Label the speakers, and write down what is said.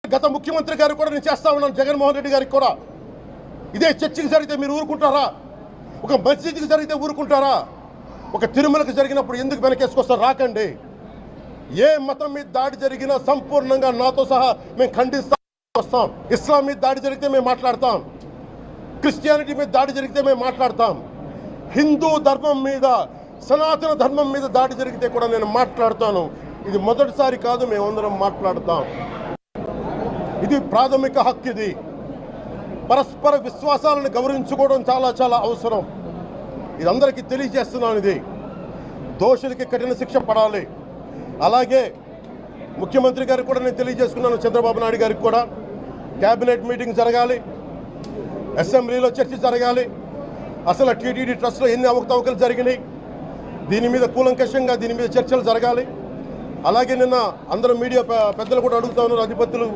Speaker 1: గత ముఖ్యమంత్రి గారు కూడా నేను చేస్తా ఉన్నాను, జగన్మోహన్ రెడ్డి గారికి కూడా. ఇదే చర్చికి జరిగితే మీరు ఊరుకుంటారా? ఒక మసీదుకి జరిగితే ఊరుకుంటారా? ఒక తిరుమలకు జరిగినప్పుడు ఎందుకు వెనకేసుకొస్తారు? రాకండి. ఏ మతం మీద దాడి జరిగినా సంపూర్ణంగా నాతో సహా మేము ఖండిస్తాం, వస్తాం. ఇస్లాం మీద దాడి జరిగితే మేము మాట్లాడతాం, క్రిస్టియానిటీ మీద దాడి జరిగితే మేము మాట్లాడతాం, హిందూ ధర్మం మీద, సనాతన ధర్మం మీద దాడి జరిగితే కూడా నేను మాట్లాడతాను. ఇది మొదటిసారి కాదు, మేమందరం మాట్లాడతాం. ఇది ప్రాథమిక హక్కు. ఇది పరస్పర విశ్వాసాలను గౌరవించుకోవడం చాలా చాలా అవసరం. ఇది అందరికీ తెలియజేస్తున్నాను. ఇది దోషులకి కఠిన శిక్ష పడాలి. అలాగే ముఖ్యమంత్రి గారికి కూడా నేను తెలియజేసుకున్నాను, చంద్రబాబు నాయుడు గారికి కూడా క్యాబినెట్ మీటింగ్ జరగాలి, అసెంబ్లీలో చర్చ జరగాలి. అసలు టీటీడీ ట్రస్ట్లో ఎన్ని అవకతవకలు జరిగినాయి, దీని మీద కూలంకషంగా దీని మీద చర్చలు జరగాలి. అలాగే నిన్న అందరూ మీడియా పెద్దలు కూడా అడుగుతా ఉన్నారు, అధిపతులు